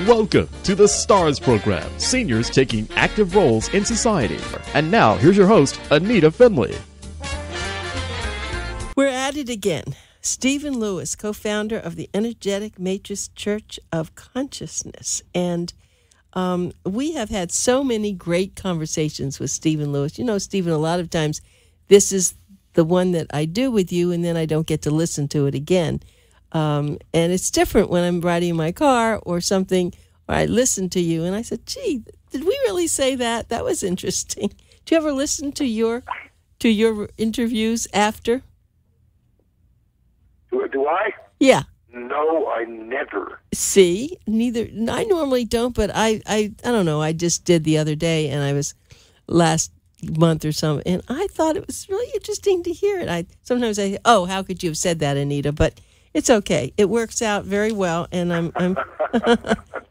Welcome to the STARS program, seniors taking active roles in society. And now, here's your host, ANITA FINLEY. We're at it again. Stephen Lewis, co-founder of the Energetic Matrix Church of Consciousness. And we have had so many great conversations with Stephen Lewis. You know, Stephen, a lot of times this is the one that I do with you, and then I don't get to listen to it again. And it's different when I'm riding in my car or something, or I listen to you, and I said, gee, did we really say that? That was interesting. Do you ever listen to your interviews after? Do I? Yeah. No, I never. See, neither. I normally don't, but I don't know. I just did the other day, and I was last month or something, and I thought it was really interesting to hear it. Sometimes I say, oh, how could you have said that, Anita? But it's okay. It works out very well, and I'm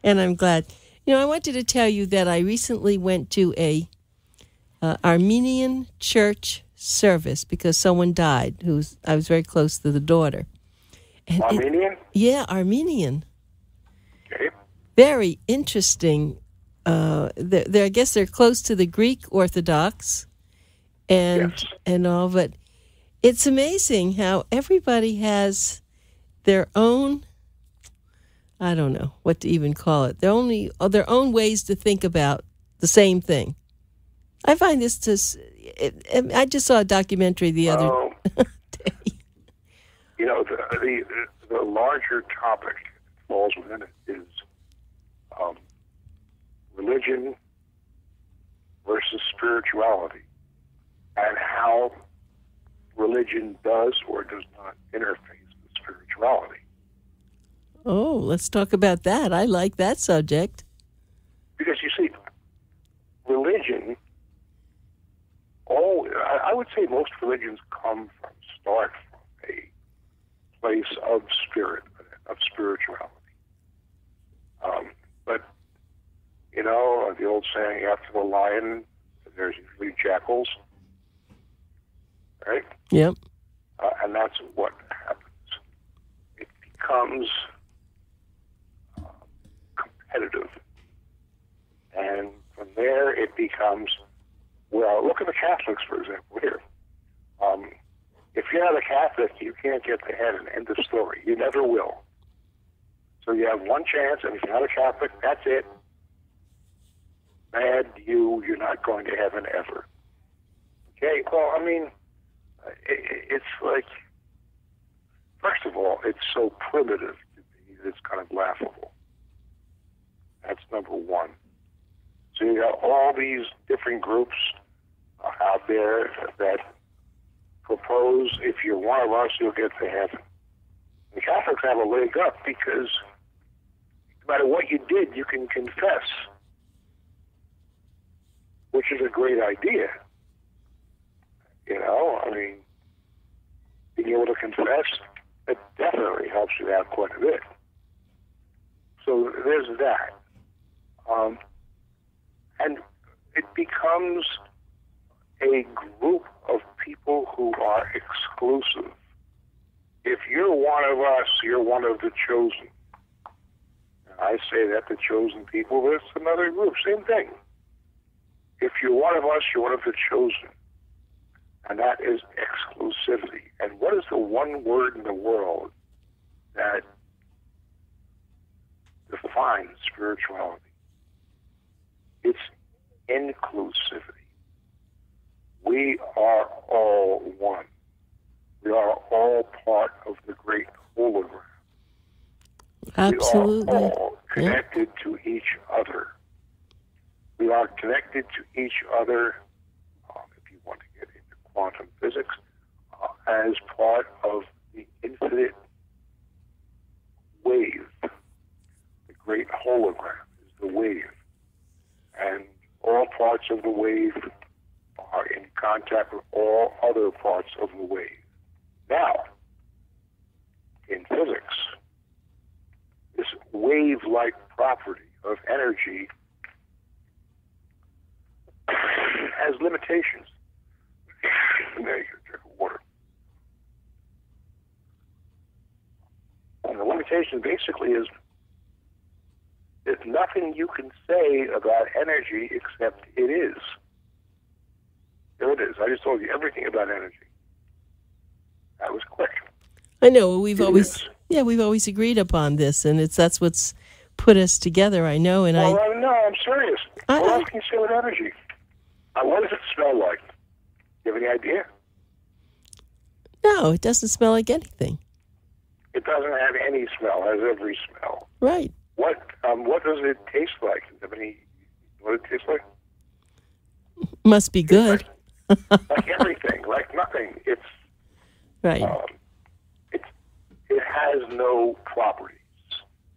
and I'm glad. You know, I wanted to tell you that I recently went to a Armenian church service because someone died. I was very close to the daughter. And Armenian? Yeah, Armenian. Okay. Very interesting. I guess they're close to the Greek Orthodox, and Yes. and all. But it's amazing how everybody has their own. I don't know what to even call it. Their own ways to think about the same thing. I find this I just saw a documentary the other day. You know, the larger topic that falls within it is religion versus spirituality, and how religion does or does not interface with spirituality. Oh, let's talk about that. I like that subject. Because you see, religion, I would say most religions start from a place of spirit, of spirituality. But, you know, the old saying, after the lion, there's usually jackals, right? Yep. And that's what happens. It becomes competitive. And from there, it becomes, well, look at the Catholics, for example, here. If you're not a Catholic, you can't get to heaven. End of story. You never will. So you have one chance, and if you're not a Catholic, that's it. Bad you're not going to heaven ever. Okay? Well, I mean, it's like, first of all, it's so primitive to be, it's kind of laughable. That's number one. So you got all these different groups out there that propose, if you're one of us, you'll get to heaven. The Catholics have a leg up because no matter what you did, you can confess, which is a great idea. You know, I mean, being able to confess, it definitely helps you out quite a bit. So there's that. And it becomes a group of people who are exclusive. If you're one of us, you're one of the chosen. I say that the chosen people, but it's another group, same thing. If you're one of us, you're one of the chosen. And that is exclusivity. And what is the one word in the world that defines spirituality? It's inclusivity. We are all one. We are all part of the great hologram. Absolutely. We are all connected to each other. We are connected to each other, if you want to get into quantum physics, as part of the infinite wave. The great hologram is the wave. And all parts of the wave are in contact with all other parts of the wave. Now, in physics, this wave-like property of energy has limitations. There you go, drink of water. And the limitation basically is There's nothing you can say about energy except it is. There it is. I just told you everything about energy. That was quick. I know we've always agreed upon this, and that's what's put us together. I know, and no, I'm serious. What else can you say with energy? What does it smell like? Do you have any idea? No, it doesn't smell like anything. It doesn't have any smell. It has every smell. Right. What does it taste like? Do you have any? What it tastes like? Must be good. Like everything, like nothing. It's right. It has no properties.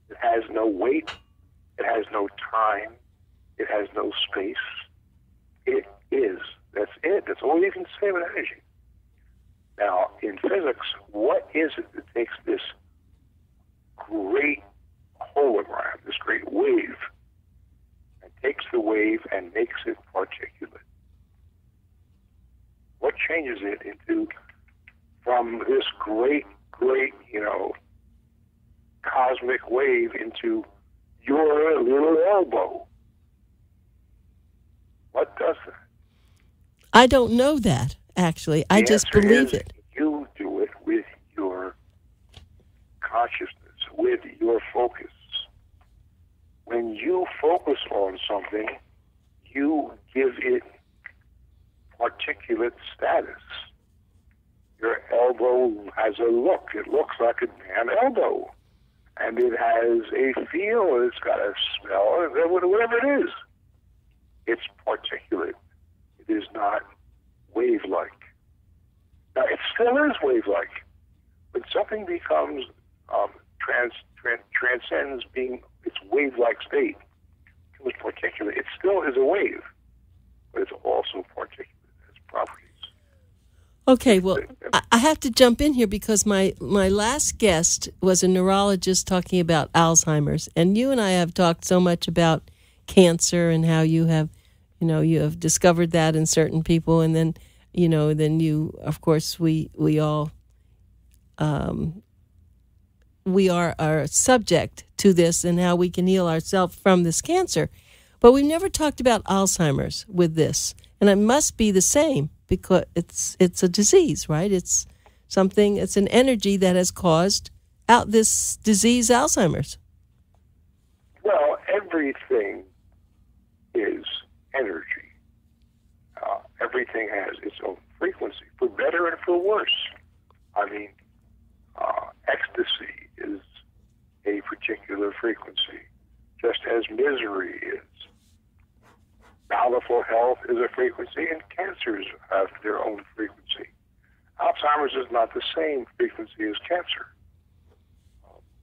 It has no weight. It has no time. It has no space. It is. That's it. That's all you can say about energy. Now, in physics, what is it that takes this great hologram, this great wave, and takes the wave and makes it particulate? What changes it from this great, cosmic wave into your little elbow? What does that? I don't know that, actually. I just believe it. You do it with your consciousness, with your focus. When you focus on something, you give it particulate status. Your elbow has a look. It looks like a damn elbow. And it has a feel. It's got a smell. Whatever it is. It's particulate. It is not wave-like. Now, it still is wave-like. When something becomes, transcends being its wave-like state, becomes particulate, it still is a wave. But it's also particulate. Properties. Okay, well, I have to jump in here because my last guest was a neurologist talking about Alzheimer's, and you and I have talked so much about cancer and how you have discovered that in certain people, and then you, of course, we all we are subject to this and how we can heal ourselves from this cancer, but we've never talked about Alzheimer's with this. And it must be the same because it's a disease, right? It's something. It's an energy that has caused out this disease, Alzheimer's. Well, everything is energy. Everything has its own frequency, for better and for worse. I mean, ecstasy is a particular frequency, just as misery is. Bountiful health is a frequency, and cancers have their own frequency. Alzheimer's is not the same frequency as cancer.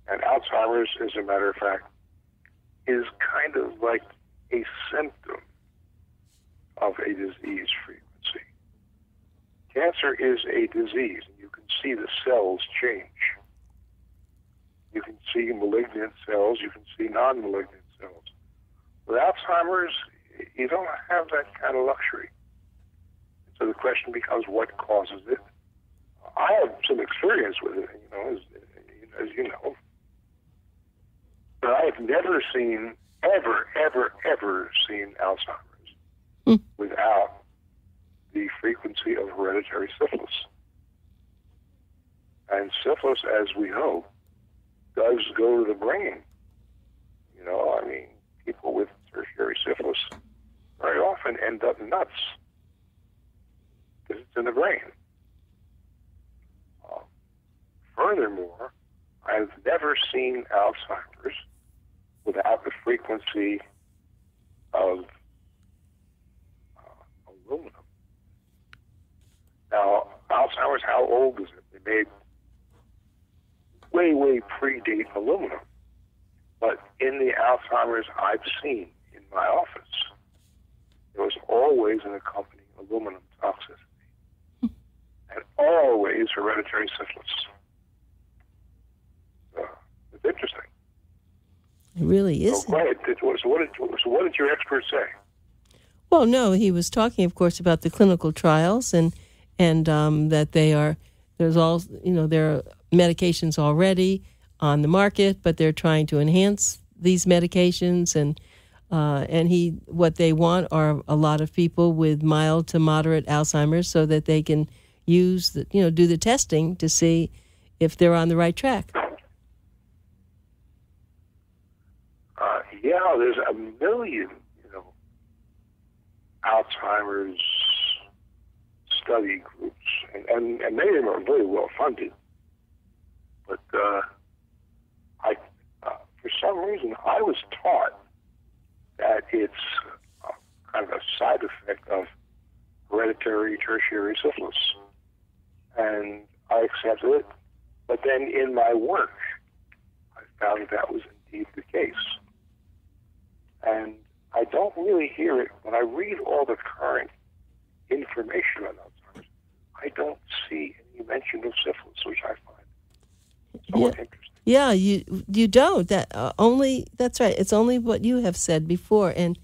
And Alzheimer's, as a matter of fact, is kind of like a symptom of a disease frequency. Cancer is a disease, and you can see the cells change. You can see malignant cells, you can see non-malignant cells. With Alzheimer's, you don't have that kind of luxury. So the question becomes, what causes it? I have some experience with it, as you know. But I have never seen, ever seen Alzheimer's without the frequency of hereditary syphilis. And syphilis, as we know, does go to the brain. People with tertiary syphilis very often end up nuts because it's in the brain. Furthermore, I've never seen Alzheimer's without the frequency of aluminum. Now, Alzheimer's, how old is it? They made way predate aluminum. But in the Alzheimer's I've seen in my office, there was always an accompanying aluminum toxicity. And always hereditary syphilis. It's interesting. It really is. So, right. So what did your expert say? Well, no, he was talking, of course, about the clinical trials and that there are medications already on the market, but they're trying to enhance these medications, and what they want are a lot of people with mild to moderate Alzheimer's, so that they can use do the testing to see if they're on the right track. Yeah, there's a million, Alzheimer's study groups, and many of them are very well funded. But for some reason, I was taught that it's kind of a side effect of hereditary tertiary syphilis, and I accepted it. But then in my work, I found that was indeed the case. And I don't really hear it when I read all the current information on Alzheimer's. I don't see any mention of syphilis, which I find somewhat interesting. Yeah, you don't. That's right. It's only what you have said before, and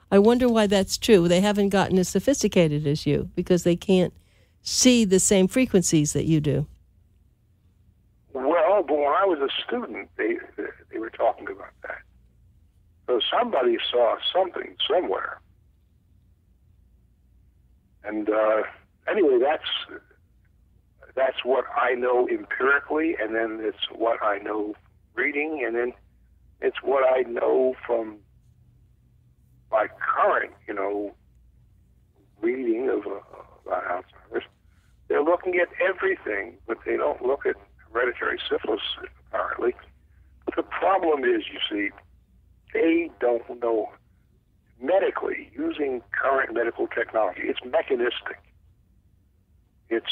I wonder why that's true. They haven't gotten as sophisticated as you because they can't see the same frequencies that you do. Well, but when I was a student, they were talking about that. So somebody saw something somewhere. And anyway, that's what I know empirically, and then it's what I know from reading, and then it's what I know from my current, reading of about Alzheimer's. They're looking at everything, but they don't look at hereditary syphilis, apparently. But the problem is, you see, they don't know medically, using current medical technology. It's mechanistic. It's,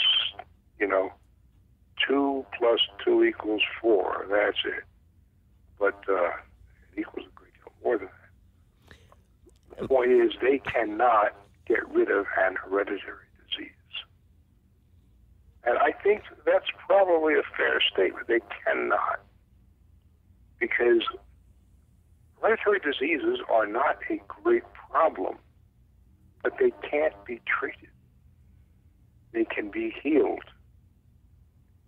2 + 2 = 4. That's it. But it equals a great deal more than that. The point is, they cannot get rid of an hereditary disease. And I think that's probably a fair statement. They cannot. Because hereditary diseases are not a great problem, but they can't be treated. They can be healed.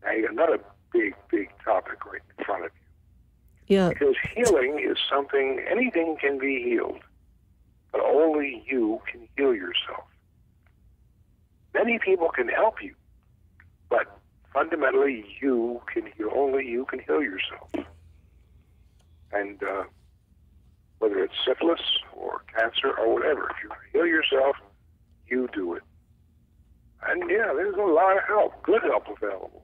Now, you got another big topic right in front of you. Yeah. Because healing is something, anything can be healed, but only you can heal yourself. Many people can help you, but fundamentally you can heal, only you can heal yourself. And whether it's syphilis or cancer or whatever, if you heal yourself, you do it. And yeah, there's a lot of help, good help available.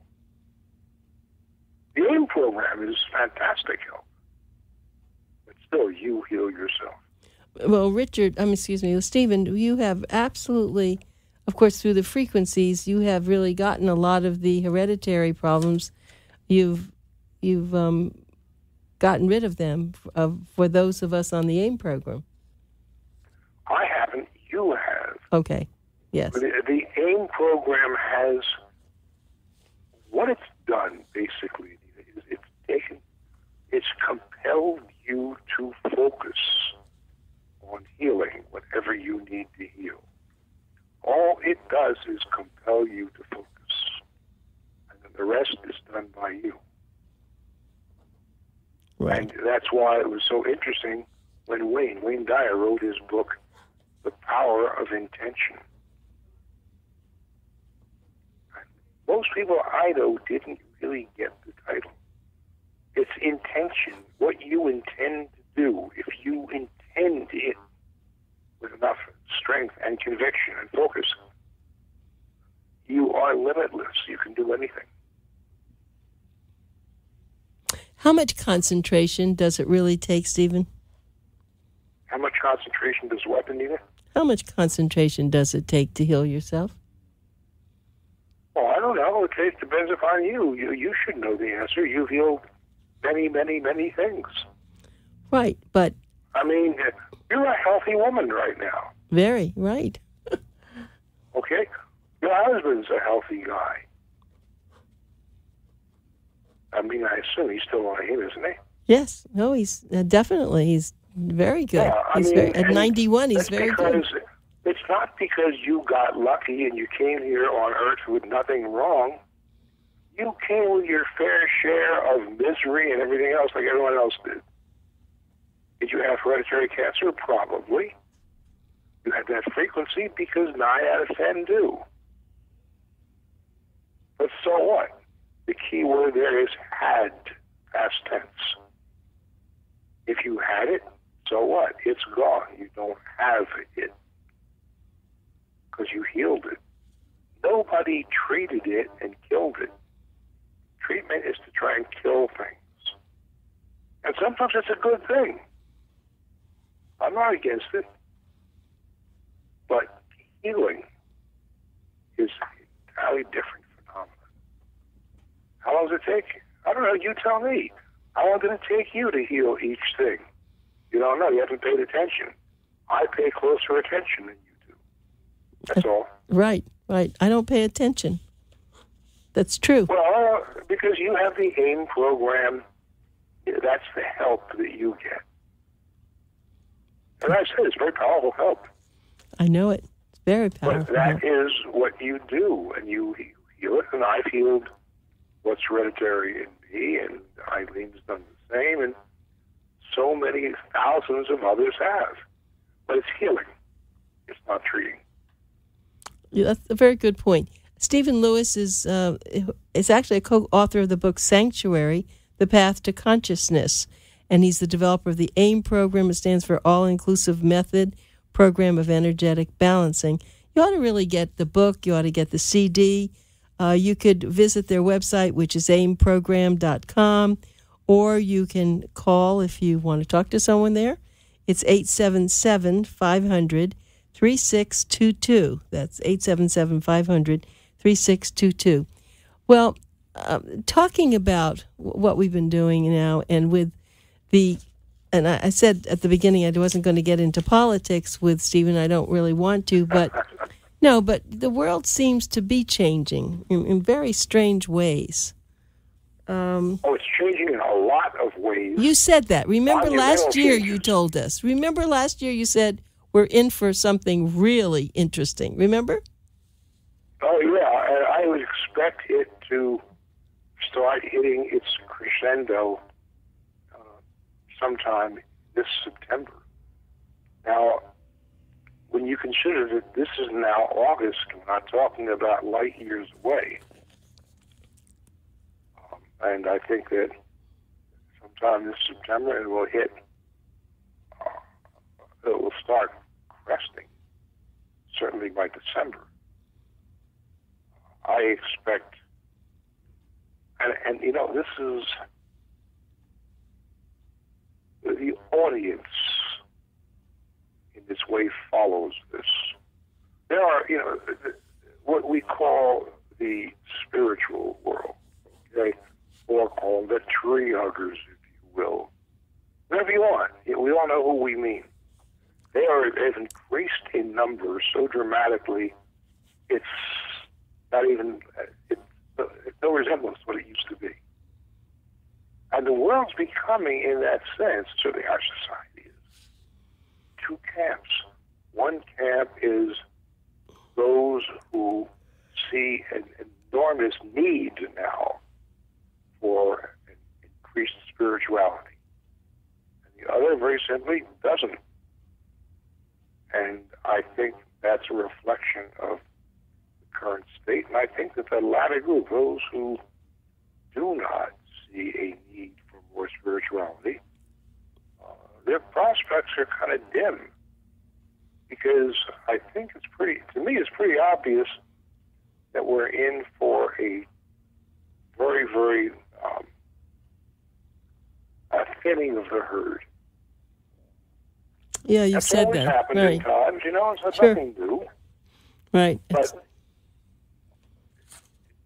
The AIM program is fantastic help, but still, you heal yourself. Well, Stephen, you have absolutely, of course, through the frequencies, you have really gotten a lot of the hereditary problems. You've gotten rid of them for those of us on the AIM program. I haven't. You have. Okay. Yes. The AIM program has, what it's done, basically, is it's compelled you to focus on healing whatever you need to heal. All it does is compel you to focus. And then the rest is done by you. Right. And that's why it was so interesting when Wayne Dyer wrote his book, The Power of Intention. Most people I know didn't really get the title. It's intention, what you intend to do. If you intend it with enough strength and conviction and focus, you are limitless. You can do anything. How much concentration does it really take, Stephen? How much concentration does what, Anita? How much concentration does it take to heal yourself? Well, I don't know. It depends upon you. You should know the answer. You've healed many, many, many things. Right, but... I mean, you're a healthy woman right now. Very, right. Okay? Your husband's a healthy guy. I mean, I assume he's still on him, isn't he? Yes. No, he's definitely. He's very good. Yeah, at 91, he's very good. It's not because you got lucky and you came here on Earth with nothing wrong. You came with your fair share of misery and everything else like everyone else did. Did you have hereditary cancer? Probably. You had that frequency because 9 out of 10 do. But so what? The key word there is had, past tense. If you had it, so what? It's gone. You don't have it because you healed it. Nobody treated it and killed it. Treatment is to try and kill things. And sometimes it's a good thing. I'm not against it. But healing is an entirely different phenomenon. How long does it take? I don't know. You tell me. How long did it take you to heal each thing? You don't know. You haven't paid attention. I pay closer attention than you do. That's all. Right. I don't pay attention. That's true. Well, because you have the AIM program, that's the help that you get. And I said it's very powerful help. I know it. It's very powerful. But that is what you do, and you heal it. And I've healed what's hereditary in me, and Eileen's done the same, and so many thousands of others have. But it's healing. It's not treating. Yeah, that's a very good point. Stephen Lewis is actually a co-author of the book Sanctuary, The Path to Consciousness, and he's the developer of the AIM program. It stands for All-Inclusive Method Program of Energetic Balancing. You ought to really get the book. You ought to get the CD. You could visit their website, which is aimprogram.com, or you can call if you want to talk to someone there. It's 877-500-3622. That's 877-500-3622. Well, talking about what we've been doing now, and with and I said at the beginning I wasn't going to get into politics with Stephen. I don't really want to, but no, but the world seems to be changing in very strange ways. It's changing in a lot of ways. You said that. Remember last year you told us. Remember last year you said we're in for something really interesting. Remember? Oh, yeah. And I would expect it to start hitting its crescendo sometime this September. Now, when you consider that this is now August, we're not talking about light years away. And I think that sometime this September it will hit, it will start cresting, certainly by December. I expect, and you know, this is, the audience in this way follows this. There are, you know, what we call the spiritual world, okay? Or call the tree huggers, if you will. Whatever you want. We all know who we mean. They've increased in numbers so dramatically, it's not even, it's no resemblance to what it used to be. And the world's becoming, in that sense, certainly our society is, two camps. One camp is those who see an enormous need now for an increased spirituality. And the other, very simply, doesn't. And I think that's a reflection of the current state. And I think that the latter group, those who do not see a need for more spirituality, their prospects are kind of dim. Because I think it's pretty obvious that we're in for a very, very a thinning of the herd. Yeah, you That's said always that. happened Right. in times, you know, it's Sure. nothing new. Right. But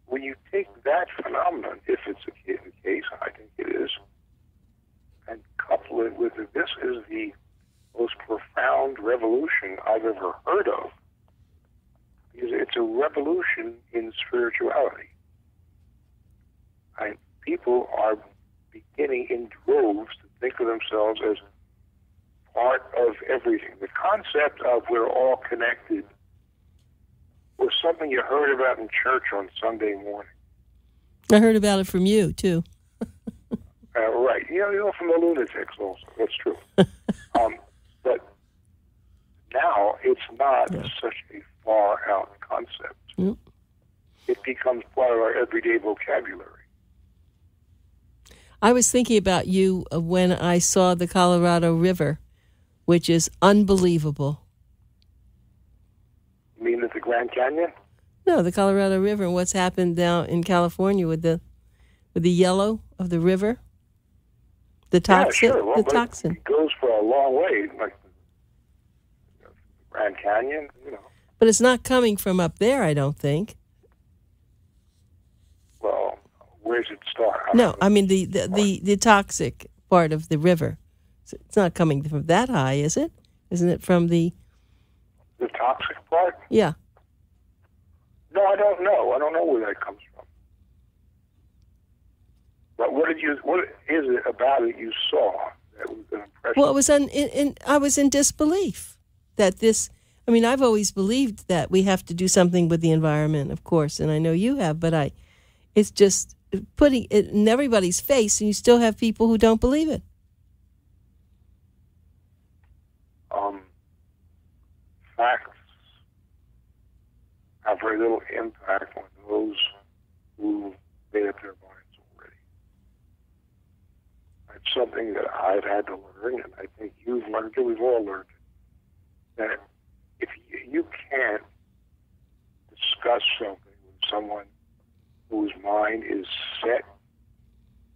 when you take that phenomenon, if it's the case, I think it is, and couple it with this is the most profound revolution I've ever heard of. Because it's a revolution in spirituality. And people are beginning in droves to think of themselves as part of everything. The concept of we're all connected was something you heard about in church on Sunday morning. I heard about it from you, too. Right. From the lunatics also. That's true. But now it's not such a far-out concept. Yep. It becomes part of our everyday vocabulary. I was thinking about you when I saw the Colorado River, which is unbelievable. You mean at the Grand Canyon? No, the Colorado River and what's happened now in California with the yellow of the river, the toxin. Yeah, sure. Well, the toxin. It goes for a long way, like the Grand Canyon. But it's not coming from up there, I don't think. Well, where's it start? No, I mean the toxic part of the river. It's not coming from that high, is it? Isn't it from the toxic part? Yeah. No, I don't know. I don't know where that comes from. But what is it about it you saw that was an impression? Well, it was I was in disbelief that this. I mean, I've always believed that we have to do something with the environment, of course, and I know you have. But it's just putting it in everybody's face, and you still have people who don't believe it. Facts have very little impact on those who made up their minds already. It's something that I've had to learn, and I think you've learned it, we've all learned it, that if you can't discuss something with someone whose mind is set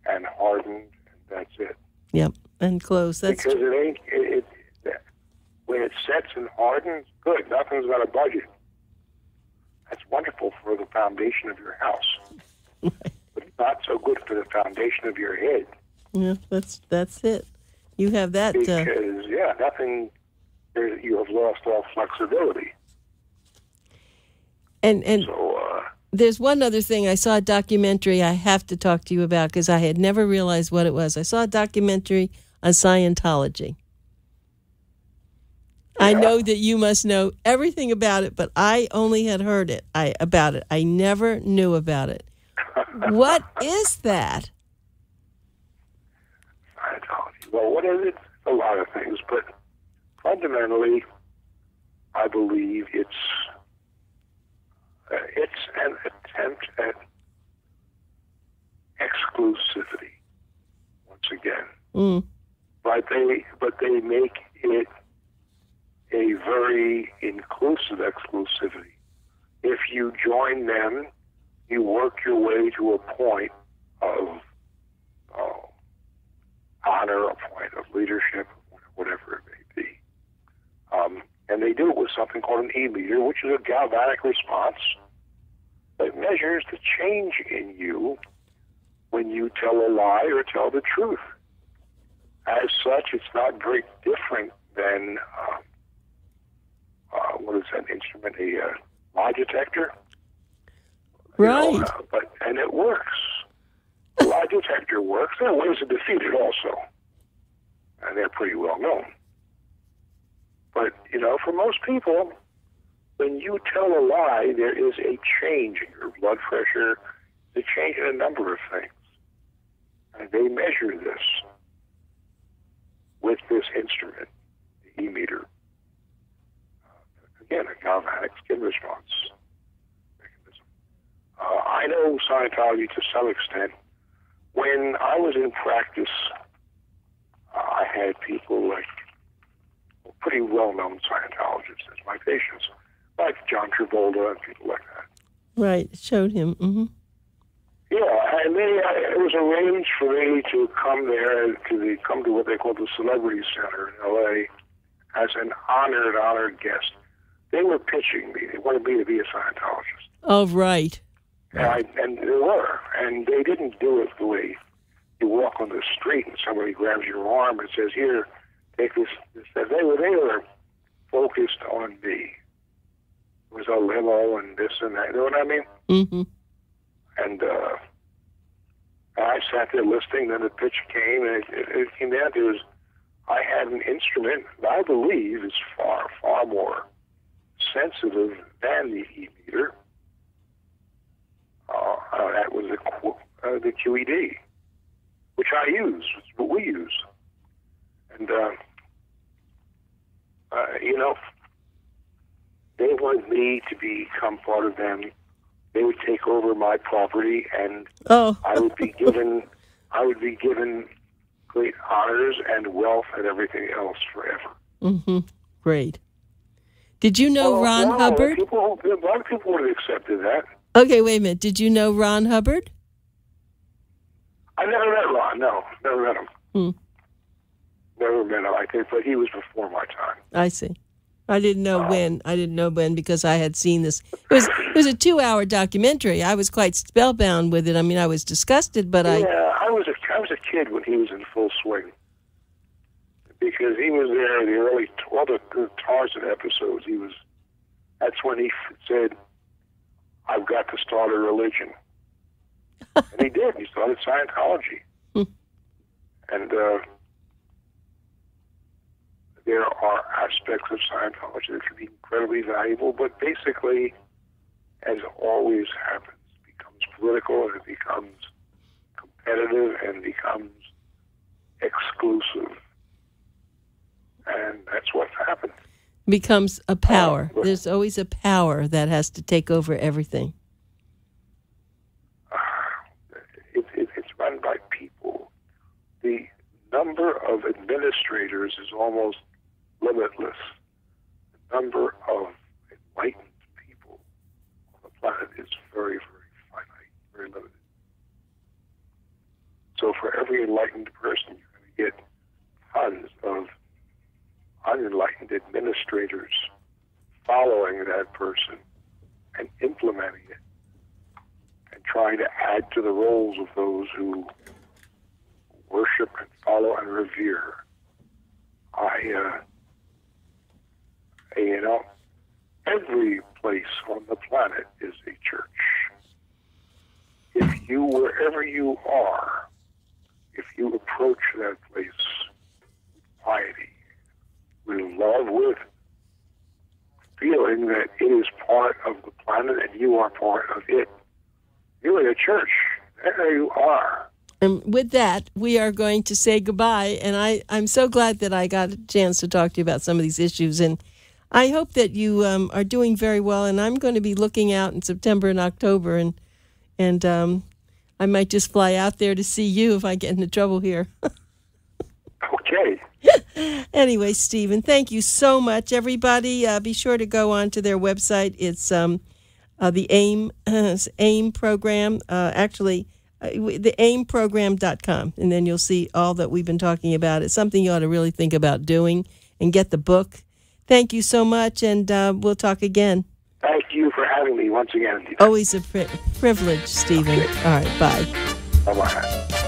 and hardened, and that's it. Yep, and closed. That's because it ain't, when it sets and hardens, good, nothing's going to budge it. That's wonderful for the foundation of your house. But it's not so good for the foundation of your head. Yeah, that's it. You have that. Because, nothing, you have lost all flexibility. And so, there's one other thing. I saw a documentary I have to talk to you about because I had never realized what it was. I saw a documentary on Scientology. Yeah. I know that you must know everything about it, but I only had heard about it. I never knew about it. What is that? Scientology. Well, what is it? A lot of things, but fundamentally, I believe it's an attempt at exclusivity. Once again, but they make it a very inclusive exclusivity. If you join them, you work your way to a point of honor, a point of leadership, whatever it may be. And they do it with something called an E-meter, which is a galvanic response that measures the change in you when you tell a lie or tell the truth. As such, it's not very different than, what is that instrument, a lie detector? Right. And it works. The lie detector works. There are ways to defeat it also. And they're pretty well known. But, for most people, when you tell a lie, there is a change in your blood pressure, a change in a number of things. And they measure this with this instrument, the E-meter. Again, a galvanic skin response mechanism. I know Scientology to some extent. When I was in practice, I had people like pretty well-known Scientologists as my patients, like John Travolta and people like that. Right, showed him. Mm-hmm. Yeah, and it was arranged for me to come there, come to what they call the Celebrity Center in L.A. as an honored guest. They were pitching me. They wanted me to be a Scientologist. Oh, right. And they were. And they didn't do it the way you walk on the street and somebody grabs your arm and says, here, take this. They were focused on me. It was a limo and this and that. You know what I mean? Mm-hmm. And I sat there listening. Then the pitch came, and it came down to I had an instrument that I believe is far, far more sensitive than the E-meter. That was the QED, which I use, it's what we use. And, they want me to become part of them. They would take over my property, and I would be given great honors and wealth and everything else forever. Mm-hmm. Great. Did you know Ron Hubbard? A lot of people would have accepted that. Okay, wait a minute. Did you know Ron Hubbard? I never met Ron. No, never met him. Never met him. I think, but he was before my time. I see. I didn't know when. I didn't know when because I had seen this. It was a 2-hour documentary. I was quite spellbound with it. I mean, I was disgusted, but I was a kid when he was in full swing because he was there in the early the Tarzan episodes. That's when he said, "I've got to start a religion," and he did. He started Scientology, and. There are aspects of Scientology that can be incredibly valuable, but basically, as always happens, it becomes political and it becomes competitive and becomes exclusive. And that's what's happened. Becomes a power. There's always a power that has to take over everything. It's run by people. The number of administrators is almost limitless. The number of enlightened people on the planet is very, very finite, very limited. So for every enlightened person, you're going to get tons of unenlightened administrators following that person and implementing it and trying to add to the roles of those who worship and follow and revere. Every place on the planet is a church. If you, wherever you are, if you approach that place with piety, with love, with feeling that it is part of the planet and you are part of it, you're in a church. There you are. And with that, we are going to say goodbye. And I'm so glad that I got a chance to talk to you about some of these issues. And I hope that you are doing very well. And I'm going to be looking out in September and October. And I might just fly out there to see you if I get into trouble here. Okay. Anyway, Stephen, thank you so much. Everybody, be sure to go on to their website. It's the AIM program. The AIMprogram.com, and then you'll see all that we've been talking about. It's something you ought to really think about doing and get the book. Thank you so much, and we'll talk again. Thank you for having me once again. Always a privilege, Stephen. Okay. All right, bye. Bye-bye.